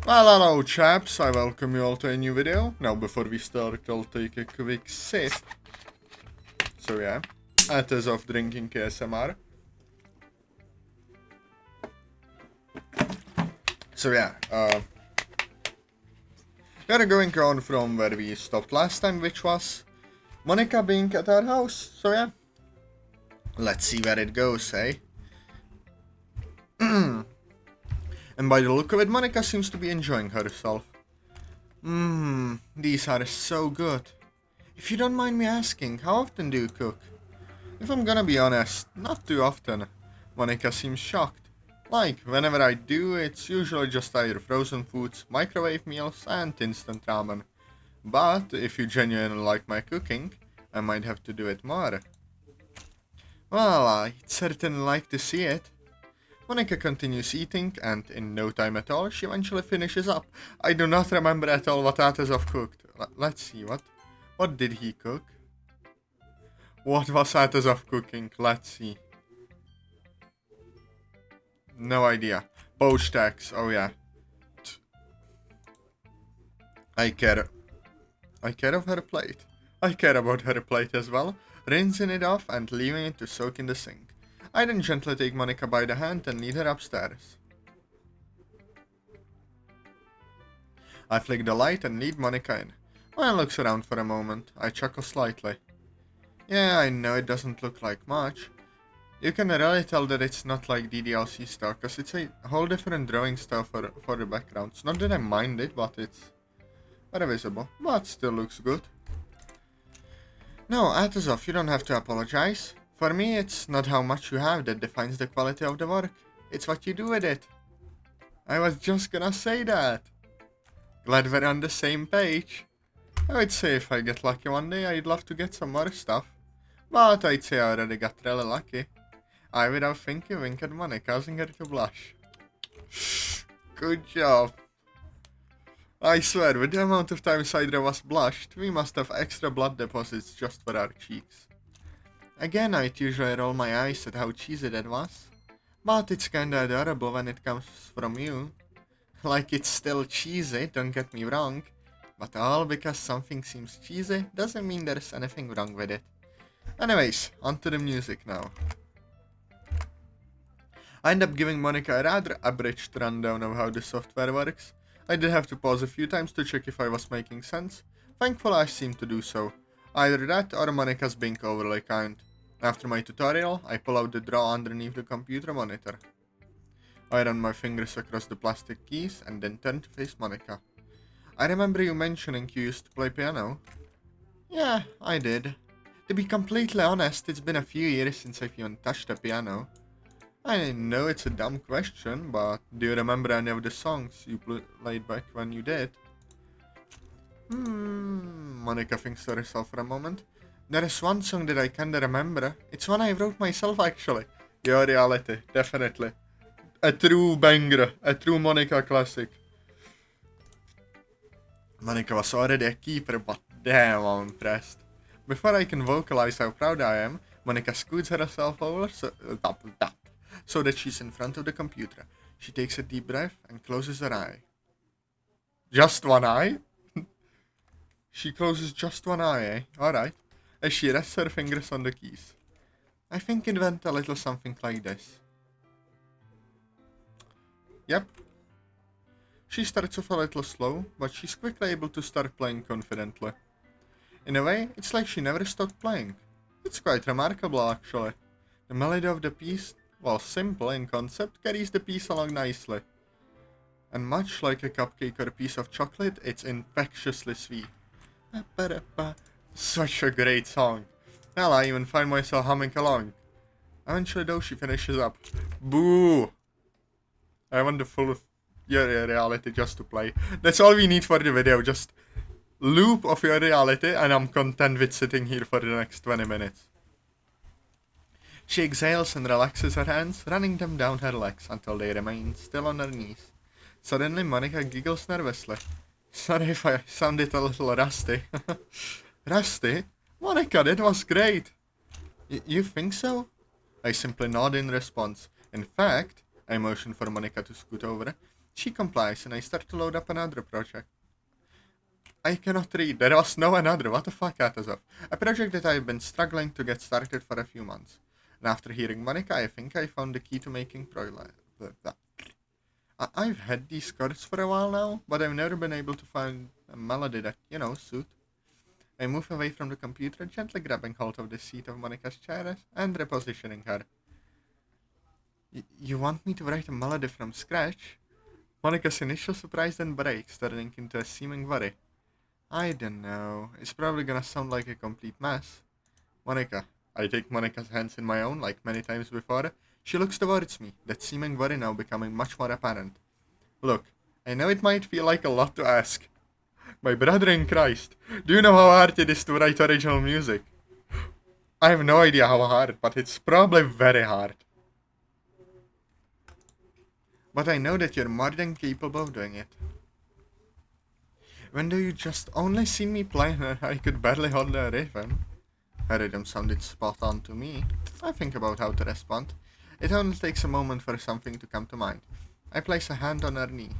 Well, hello chaps, I welcome you all to a new video. Now before we start, I'll take a quick sip. So yeah, that is of drinking ASMR. So yeah, we are going on from where we stopped last time, which was Monika being at our house. So yeah, let's see where it goes, eh? And by the look of it, Monika seems to be enjoying herself. These are so good. If you don't mind me asking, how often do you cook? If I'm gonna be honest, not too often. Monika seems shocked. Like, whenever I do, it's usually just either frozen foods, microwave meals, and instant ramen. But if you genuinely like my cooking, I might have to do it more. Well, I'd certainly like to see it. Monika continues eating, and in no time at all, she eventually finishes up. I do not remember at all what Atazov cooked. Let's see, what did he cook? What was Atazov cooking? Let's see. No idea. Poached eggs, oh yeah. I care of her plate. I care about her plate as well, rinsing it off and leaving it to soak in the sink. I then gently take Monika by the hand and lead her upstairs. I flick the light and lead Monika in. Monika looks around for a moment. I chuckle slightly. Yeah, I know it doesn't look like much. You can really tell that it's not like DDLC stuff, cause it's a whole different drawing style for the backgrounds. Not that I mind it, but it's very visible, but still looks good. No, Atazov, you don't have to apologize. For me, it's not how much you have that defines the quality of the work. It's what you do with it. I was just gonna say that. Glad we're on the same page. I would say if I get lucky one day, I'd love to get some more stuff. But I'd say I already got really lucky. I, without thinking, wink at money, causing her to blush. Good job. I swear, with the amount of time Sidra was blushed, we must have extra blood deposits just for our cheeks. Again, I'd usually roll my eyes at how cheesy that was. But it's kinda adorable when it comes from you. Like, it's still cheesy, don't get me wrong. But all because something seems cheesy doesn't mean there's anything wrong with it. Anyways, onto the music now. I end up giving Monika a rather abridged rundown of how the software works. I did have to pause a few times to check if I was making sense. Thankfully I seem to do so. Either that or Monika's being overly kind. After my tutorial, I pull out the drawer underneath the computer monitor. I run my fingers across the plastic keys and then turn to face Monika. I remember you mentioning you used to play piano. Yeah, I did. To be completely honest, it's been a few years since I've even touched a piano. I know it's a dumb question, but do you remember any of the songs you played back when you did? Monika thinks to herself for a moment. There is one song that I kinda remember. It's one I wrote myself actually. Your Reality, definitely. A true banger, a true Monika classic. Monika was already a keeper, but damn, I'm impressed. Before I can vocalize how proud I am, Monika scoots herself over so that she's in front of the computer. She takes a deep breath and closes her eye. Just one eye? She closes just one eye, eh? Alright. As she rests her fingers on the keys. I think it went a little something like this. Yep. She starts off a little slow, but she's quickly able to start playing confidently. In a way, it's like she never stopped playing. It's quite remarkable, actually. The melody of the piece, while simple in concept, carries the piece along nicely. And much like a cupcake or a piece of chocolate, it's infectiously sweet. Such a great song. Hell, I even find myself humming along. Eventually though, she finishes up. Boo! I want the full Your Reality just to play. That's all we need for the video, just loop of Your Reality, and I'm content with sitting here for the next 20 minutes. She exhales and relaxes her hands, running them down her legs until they remain still on her knees. Suddenly, Monika giggles nervously. Sorry if I sounded a little rusty. Rusty? Monika, that was great! You think so? I simply nod in response. In fact, I motion for Monika to scoot over. She complies, and I start to load up another project. I cannot read. There was no another. What the fuck, Atazov? A project that I've been struggling to get started for a few months. And after hearing Monika, I think I found the key to making I've had these chords for a while now, but I've never been able to find a melody that, suit. I move away from the computer, gently grabbing hold of the seat of Monika's chair and repositioning her. You want me to write a melody from scratch? Monika's initial surprise then breaks, turning into a seeming worry. I don't know. It's probably gonna sound like a complete mess. Monika. I take Monika's hands in my own, like many times before. She looks towards me, that seeming worry now becoming much more apparent. Look, I know it might feel like a lot to ask. My brother in Christ, do you know how hard it is to write original music? I have no idea how hard, but it's probably very hard. But I know that you're more than capable of doing it. When do you just only seen me playing and I could barely hold a rhythm? Her rhythm sounded spot on to me. I think about how to respond. It only takes a moment for something to come to mind. I place a hand on her knee.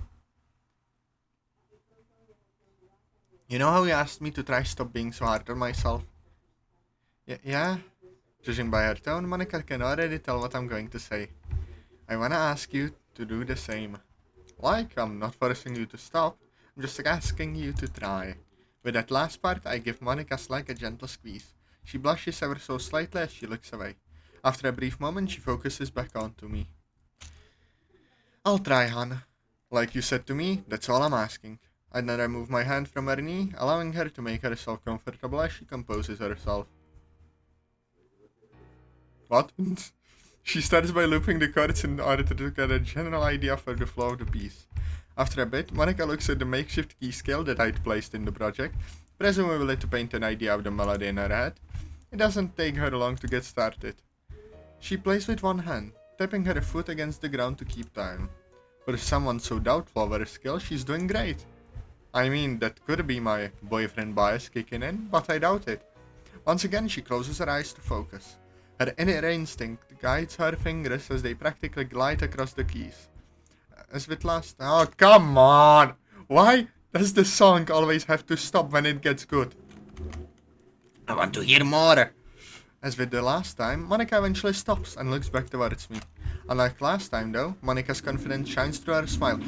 You know how you asked me to try stop being so hard on myself? Yeah? Judging by her tone, Monika can already tell what I'm going to say. I wanna ask you to do the same. Like, I'm not forcing you to stop, I'm just asking you to try. With that last part, I give Monika's leg a gentle squeeze. She blushes ever so slightly as she looks away. After a brief moment, she focuses back onto me. I'll try, hon. Like you said to me, that's all I'm asking. I then remove my hand from her knee, allowing her to make herself comfortable as she composes herself. What? She starts by looping the chords in order to get a general idea for the flow of the piece. After a bit, Monika looks at the makeshift key scale that I'd placed in the project, presumably to paint an idea of the melody in her head. It doesn't take her long to get started. She plays with one hand, tapping her foot against the ground to keep time. For someone so doubtful of her skill, she's doing great. I mean, that could be my boyfriend bias kicking in, but I doubt it. Once again, she closes her eyes to focus. Her inner instinct guides her fingers as they practically glide across the keys. As with last... Oh, come on! Why does the song always have to stop when it gets good? I want to hear more! As with the last time, Monika eventually stops and looks back towards me. Unlike last time though, Monika's confidence shines through her smile.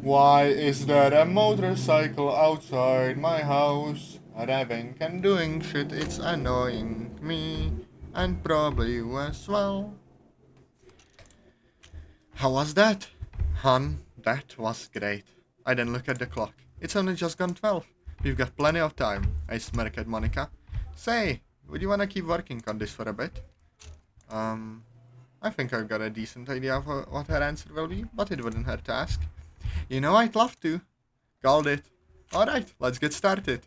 Why is there a motorcycle outside my house? Revving and doing shit, it's annoying me. And probably you as well. How was that? Hon, that was great. I then look at the clock. It's only just gone 12. We've got plenty of time. I smirk at Monika. Say, would you wanna keep working on this for a bit? I think I've got a decent idea of what her answer will be, but it wouldn't hurt to ask. You know I'd love to. Called it. Alright, let's get started.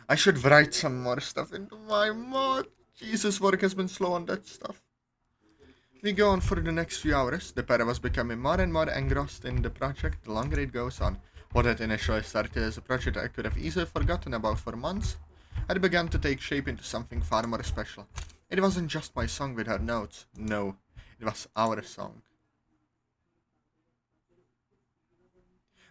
I should write some more stuff into my mod. Jesus, work has been slow on that stuff. We go on for the next few hours. The pair of us becoming more and more engrossed in the project the longer it goes on. What had initially started as a project I could have easily forgotten about for months had begun to take shape into something far more special. It wasn't just my song with her notes. No, it was our song.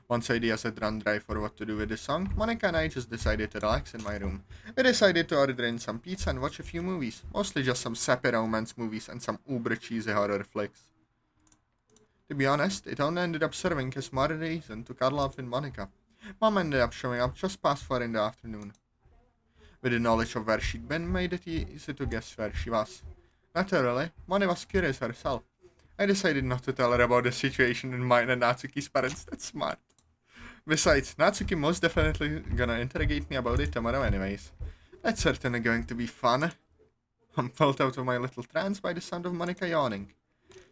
Once ideas had run dry for what to do with the song, Monika and I just decided to relax in my room. We decided to order in some pizza and watch a few movies, mostly just some sappy romance movies and some uber cheesy horror flicks. To be honest, it only ended up serving as more reason to cuddle up with Monika. Mom ended up showing up just past 4 in the afternoon. With the knowledge of where she'd been, made it easy to guess where she was. Naturally, Moni was curious herself. I decided not to tell her about the situation in mine and Natsuki's parents. That's smart. Besides, Natsuki most definitely gonna interrogate me about it tomorrow anyways. That's certainly going to be fun. I'm pulled out of my little trance by the sound of Monika yawning.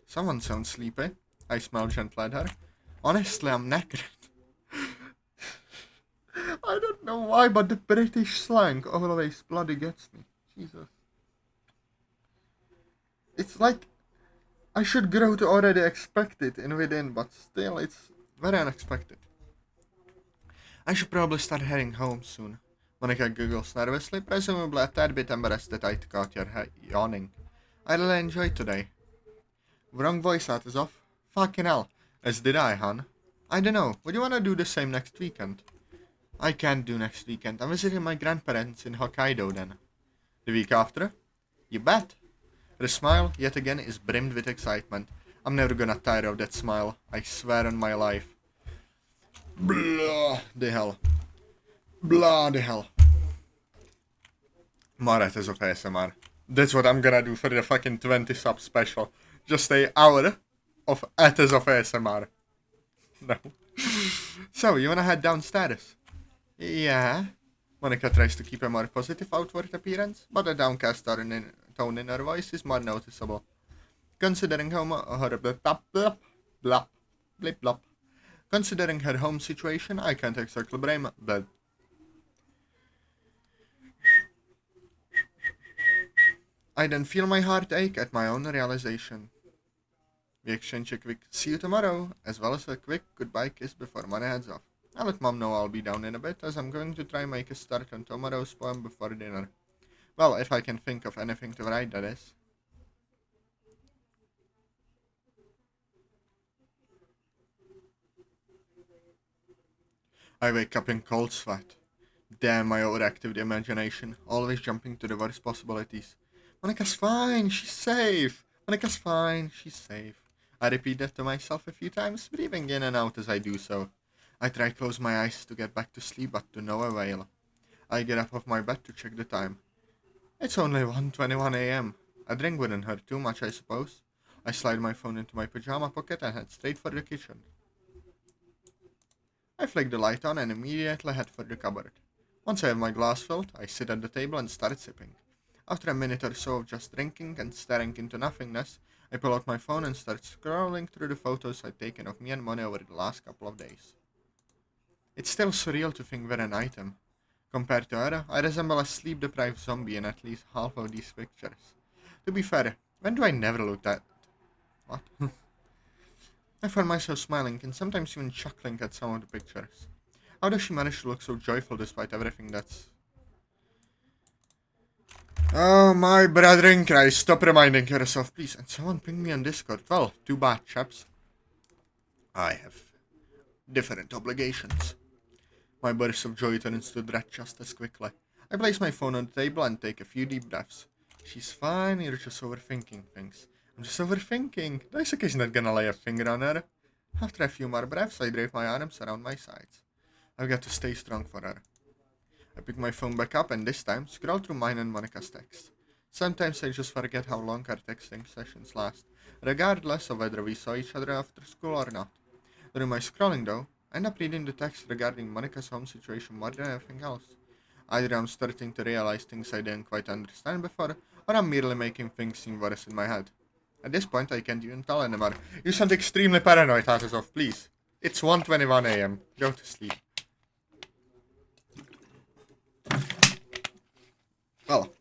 Someone sounds sleepy. I smile gently at her. Honestly, I'm knackered. I don't know why, but the British slang always bloody gets me. Jesus. It's like I should grow to already expect it in within, but still it's very unexpected. I should probably start heading home soon. Monika giggles nervously, presumably a tad bit embarrassed that I caught your yawning. I really enjoyed today. Wrong voice, Atazov. Fucking hell. As did I, hon. I don't know. Would you wanna do the same next weekend? I can't do next weekend. I'm visiting my grandparents in Hokkaido then. The week after? You bet. Her smile, yet again, is brimmed with excitement. I'm never gonna tire of that smile. I swear on my life. Blah the hell. Blah the hell. More letters of ASMR. That's what I'm gonna do for the fucking 20 sub special. Just a hour of letters of ASMR. No. So, you wanna head downstairs? Yeah. Monika tries to keep a more positive outward appearance, but the downcast tone in her voice is more noticeable. Considering her blip blop. Considering her home situation, I can't exactly blame but I then feel my heart ache at my own realization. We exchange a quick see you tomorrow, as well as a quick goodbye kiss before Mona heads off. I'll let Mom know I'll be down in a bit, as I'm going to try make a start on tomorrow's poem before dinner. Well, if I can think of anything to write, that is. I wake up in cold sweat. Damn my overactive imagination, always jumping to the worst possibilities. Monika's fine, she's safe. Monika's fine, she's safe. I repeat that to myself a few times, breathing in and out as I do so. I try close my eyes to get back to sleep, but to no avail. I get up off my bed to check the time. It's only 1:21 a.m. A drink wouldn't hurt too much, I suppose. I slide my phone into my pajama pocket and head straight for the kitchen. I flick the light on and immediately head for the cupboard. Once I have my glass filled, I sit at the table and start sipping. After a minute or so of just drinking and staring into nothingness, I pull out my phone and start scrolling through the photos I've taken of me and Moni over the last couple of days. It's still surreal to think we're an item. Compared to her, I resemble a sleep-deprived zombie in at least half of these pictures. To be fair, when do I never look at... What? I find myself smiling and sometimes even chuckling at some of the pictures. How does she manage to look so joyful despite everything that's... Oh my brother in Christ, stop reminding yourself, please. And someone ping me on Discord. Well, too bad, chaps. I have different obligations. My burst of joy turns to dread just as quickly. I place my phone on the table and take a few deep breaths. She's fine, you're just overthinking things. I'm just overthinking. Daisuke's not gonna lay a finger on her. After a few more breaths, I drape my arms around my sides. I've got to stay strong for her. I pick my phone back up and this time scroll through mine and Monika's text. Sometimes I just forget how long our texting sessions last, regardless of whether we saw each other after school or not. During my scrolling though, I end up reading the text regarding Monika's home situation more than anything else. Either I'm starting to realize things I didn't quite understand before, or I'm merely making things seem worse in my head. At this point I can't even tell anymore. You sound extremely paranoid, Hatazov, please. It's 1:21 a.m. Go to sleep. Well,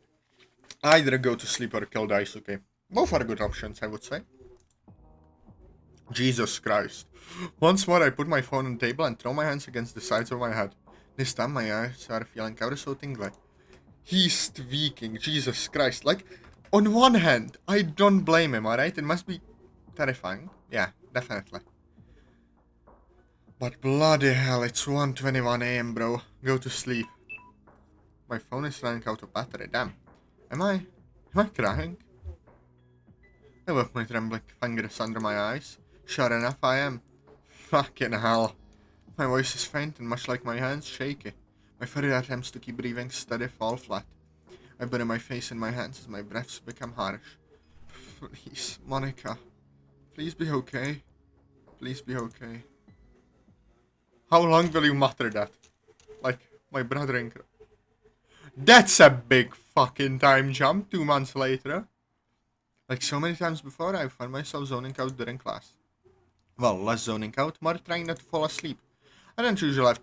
either go to sleep or kill Daisuke. Both are good options, I would say. Jesus Christ. Once more I put my phone on the table and throw my hands against the sides of my head. This time my eyes are feeling ever so tingly. He's tweaking, Jesus Christ. Like, on one hand, I don't blame him, alright? It must be terrifying. Yeah, definitely. But bloody hell, it's 1:21 a.m, bro. Go to sleep. My phone is running out of battery, damn. Am I crying? I whip my trembling fingers under my eyes. Sure enough, I am. Fucking hell. My voice is faint and much like my hands, shaky. My further attempts to keep breathing steady fall flat. I bury my face in my hands as my breaths become harsh. Please, Monika. Please be okay. Please be okay. How long will you mutter that? Like, my brother in... That's a big fucking time jump 2 months later. Like so many times before, I find myself zoning out during class. Well, less zoning out, more trying not to fall asleep. I don't usually have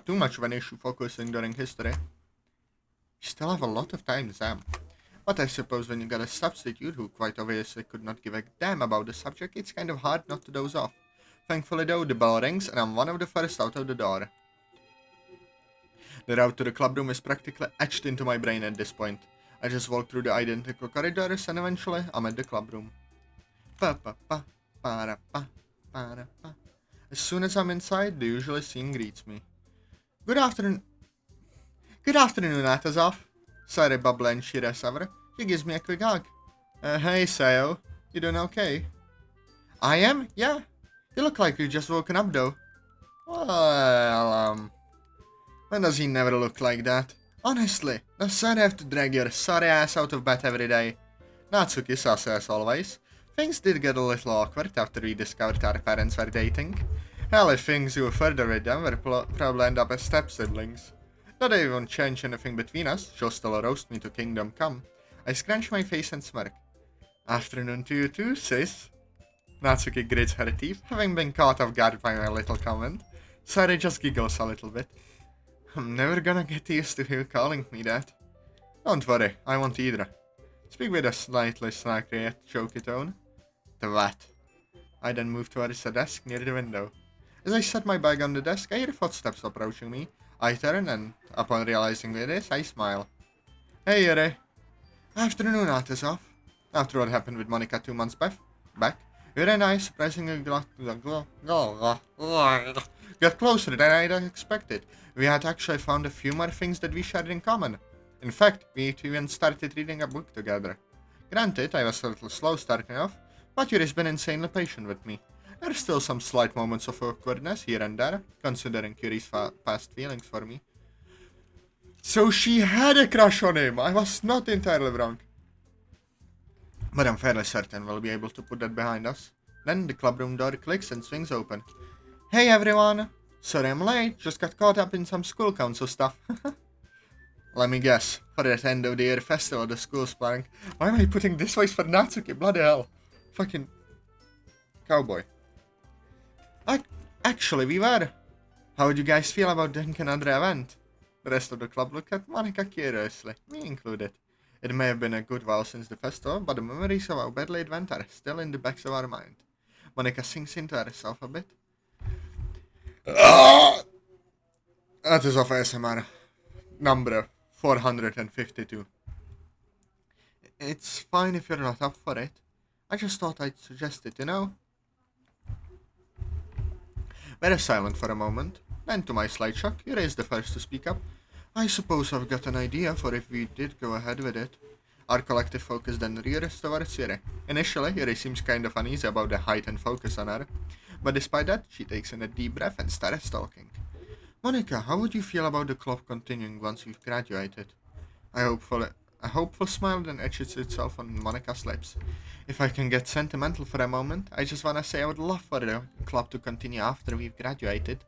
too much of an issue focusing during history. You still have a lot of time, Sam. But I suppose when you got a substitute who quite obviously could not give a damn about the subject, it's kind of hard not to doze off. Thankfully though, the bell rings and I'm one of the first out of the door. The route to the clubroom is practically etched into my brain at this point. I just walk through the identical corridors and eventually I'm at the clubroom. Pa pa pa, para pa, para pa. As soon as I'm inside, the usual scene greets me. Good afternoon. Good afternoon, Atazov. Sorry, Bubble and Shira Savra. She gives me a quick hug. Hey, Sayo. You doing okay? I am? Yeah. You look like you've just woken up, though. Well, when does he never look like that? Honestly, no sorry I have to drag your sorry ass out of bed every day. Natsuki says as always. Things did get a little awkward after we discovered our parents were dating. Hell, if things go further with them, we'll probably end up as step-siblings. Not that it won't change anything between us, she'll still roast me to Kingdom Come. I scrunch my face and smirk. Afternoon to you too, sis. Natsuki grits her teeth, having been caught off guard by my little comment. Sari just giggles a little bit. I'm never gonna get used to you calling me that. Don't worry, I won't either. Speak with a slightly snarky yet jokey tone. The what? I then move towards a desk near the window. As I set my bag on the desk, I hear footsteps approaching me. I turn and, upon realizing it is, I smile. Hey, Yuri. Afternoon, Atazov. After what happened with Monika 2 months back, Yuri and I surprisingly got closer than I'd expected. We had actually found a few more things that we shared in common. In fact, we even started reading a book together. Granted, I was a little slow starting off, but Yuri's been insanely patient with me. There are still some slight moments of awkwardness here and there, considering Yuri's past feelings for me. So she had a crush on him! I was not entirely wrong. But I'm fairly certain we'll be able to put that behind us. Then the clubroom door clicks and swings open. Hey everyone! Sorry I'm late, just got caught up in some school council stuff. Let me guess, for that end of the year festival the school's planning. Why am I putting this voice for Natsuki? Bloody hell. Fucking cowboy. Actually, we were. How would you guys feel about doing another event? The rest of the club looked at Monika curiously, me included. It may have been a good while since the festival, but the memories of how badly it went are still in the backs of our mind. Monika sinks into herself a bit. That is of ASMR. Number 452. It's fine if you're not up for it. I just thought I'd suggest it, you know? Very silent for a moment. Then, to my slight shock, you raised the first to speak up. I suppose I've got an idea for if we did go ahead with it. Our collective focus then rears towards Yuri. Initially, Yuri seems kind of uneasy about the heightened focus on her, but despite that, she takes in a deep breath and starts talking. Monika, how would you feel about the club continuing once we've graduated? A hopeful smile then etches itself on Monika's lips. If I can get sentimental for a moment, I just wanna say I would love for the club to continue after we've graduated.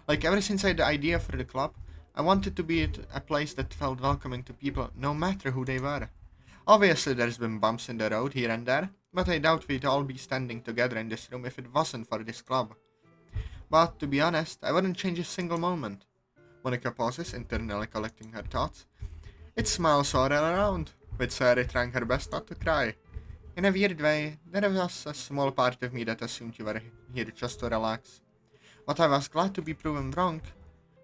Like, ever since I had the idea for the club, I wanted to be a place that felt welcoming to people, no matter who they were. Obviously, there's been bumps in the road here and there, but I doubt we'd all be standing together in this room if it wasn't for this club. But, to be honest, I wouldn't change a single moment. Monika pauses, internally collecting her thoughts. It smiles all around, with Sari trying her best not to cry. In a weird way, there was a small part of me that assumed you were here just to relax. But I was glad to be proven wrong.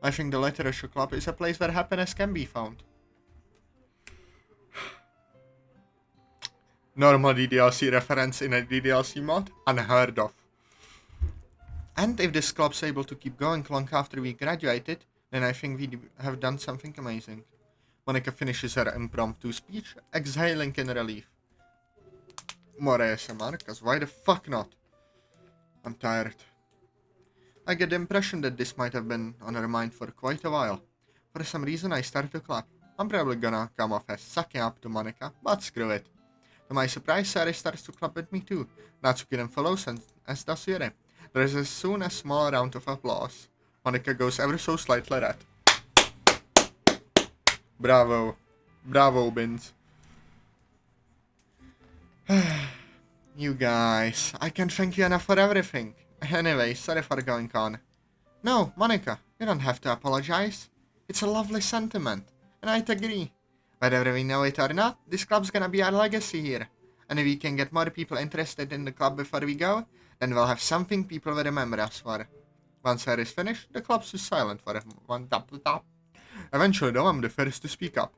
I think the Literature Club is a place where happiness can be found. Normal DDLC reference in a DDLC mod? Unheard of. And if this club's able to keep going long after we graduated, then I think we have done something amazing. Monika finishes her impromptu speech, exhaling in relief. More ASMR, cause why the fuck not? I'm tired. I get the impression that this might have been on her mind for quite a while. For some reason I start to clap. I'm probably gonna come off as sucking up to Monika, but screw it. To my surprise, Sari starts to clap with me too. Natsuki then follows, and as does Yuri. There is soon a small round of applause. Monika goes ever so slightly red. Bravo. Bravo, Bins. You guys, I can't thank you enough for everything. Anyway, sorry for going on. No, Monika, you don't have to apologize. It's a lovely sentiment, and I'd agree. Whether we know it or not, this club's gonna be our legacy here. And if we can get more people interested in the club before we go, then we'll have something people will remember us for. Once Harry's finished, the club's silent for one top. Eventually, though, I'm the first to speak up.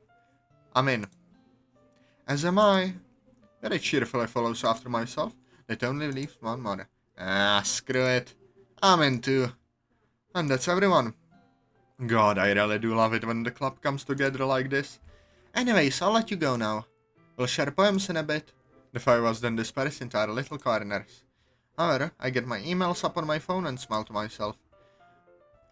I'm in. As am I. Very cheerfully follows after myself. that only leaves one more. Ah, screw it. I'm in too. And that's everyone. God, I really do love it when the club comes together like this. Anyways, I'll let you go now. We'll share poems in a bit. The five of us then disperse into our little corners. However, I get my emails up on my phone and smile to myself.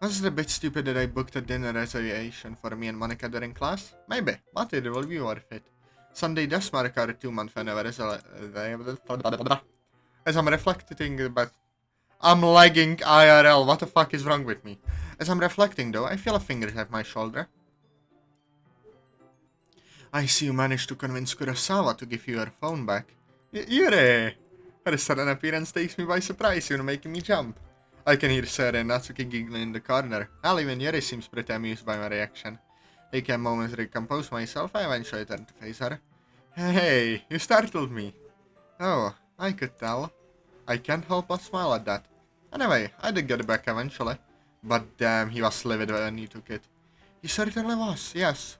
Was it a bit stupid that I booked a dinner reservation for me and Monika during class? Maybe, but it will be worth it. Sunday does mark our 2-month anniversary. As I'm reflecting about... I'm lagging IRL, what the fuck is wrong with me? As I'm reflecting though, I feel a finger at my shoulder. I see you managed to convince Kurosawa to give you your phone back. Yuri! Her sudden appearance takes me by surprise, you're making me jump. I can hear Sarah and Natsuki giggling in the corner. Hell, even Yuri seems pretty amused by my reaction. Taking a moment to recompose myself, I eventually turn to face her. Hey, you startled me. Oh, I could tell. I can't help but smile at that. Anyway, I did get it back eventually. But damn, he was livid when he took it. He certainly was, yes.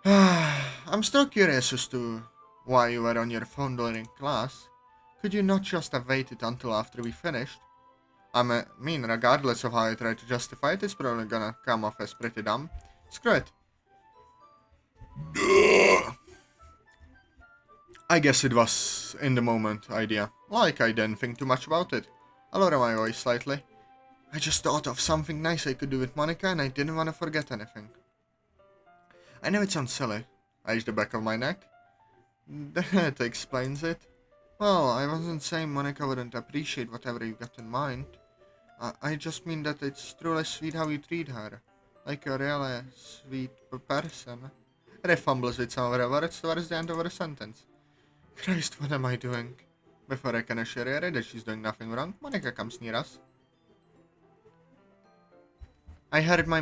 I'm still curious as to why you were on your phone during class. Could you not just have waited until after we finished? I mean, regardless of how I try to justify it, it's probably gonna come off as pretty dumb. Screw it. I guess it was in the moment idea. Like I didn't think too much about it. I lower my voice slightly. I just thought of something nice I could do with Monika and I didn't want to forget anything. I know it sounds silly. I itch the back of my neck. That explains it. Well, I wasn't saying Monika wouldn't appreciate whatever you got in mind. I just mean that it's truly sweet how you treat her. Like a really sweet person. And I fumbles with some of her words towards the end of her sentence. Christ, what am I doing? Before I can assure her that she's doing nothing wrong, Monika comes near us. I heard my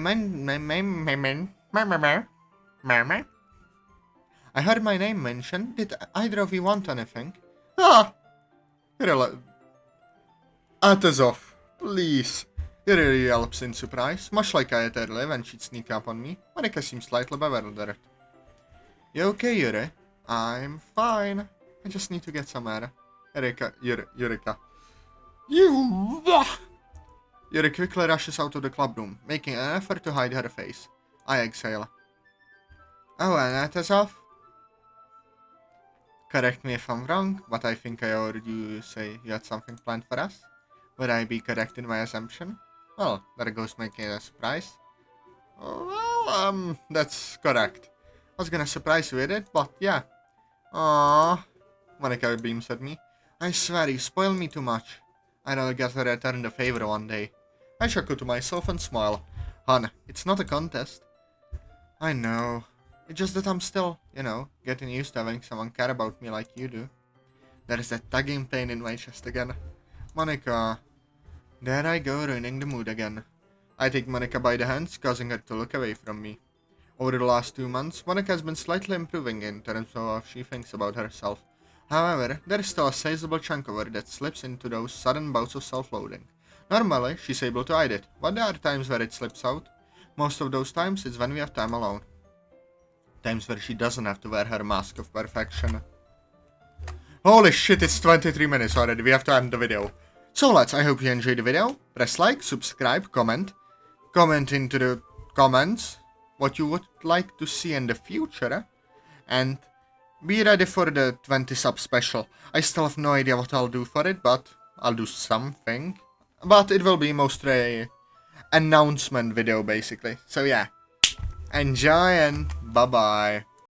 I heard my name mentioned. Did either of you want anything? Ah! At off, please. Yuri yelps in surprise, much like I had earlier when she'd sneak up on me. Monika seems slightly bewildered. You okay, Yuri? I'm fine. I just need to get some air. Yurika. Yuri quickly rushes out of the club room, making an effort to hide her face. I exhale. Oh, and that is off? Correct me if I'm wrong, but I think I heard you say you had something planned for us. Would I be correct in my assumption? Well, there goes making a surprise. Well, that's correct. I was gonna surprise you with it, but yeah. Aww. Monika beams at me. I swear you spoil me too much. I'll get to return the favor one day. I chuckle to myself and smile. Hon, it's not a contest. I know. It's just that I'm still, getting used to having someone care about me like you do. There's that tugging pain in my chest again. Monika. There I go, ruining the mood again. I take Monika by the hands, causing her to look away from me. Over the last 2 months, Monika has been slightly improving in terms of how she thinks about herself. However, there is still a sizable chunk of her that slips into those sudden bouts of self-loathing. Normally, she's able to hide it, but there are times where it slips out. Most of those times, it's when we have time alone. Times where she doesn't have to wear her mask of perfection. Holy shit, it's 23 minutes already, we have to end the video. So lads, I hope you enjoyed the video. Press like, subscribe, comment. Comment into the comments what you would like to see in the future. And be ready for the 20 sub special. I still have no idea what I'll do for it, but I'll do something. But it will be mostly an announcement video basically. So yeah, enjoy and bye bye.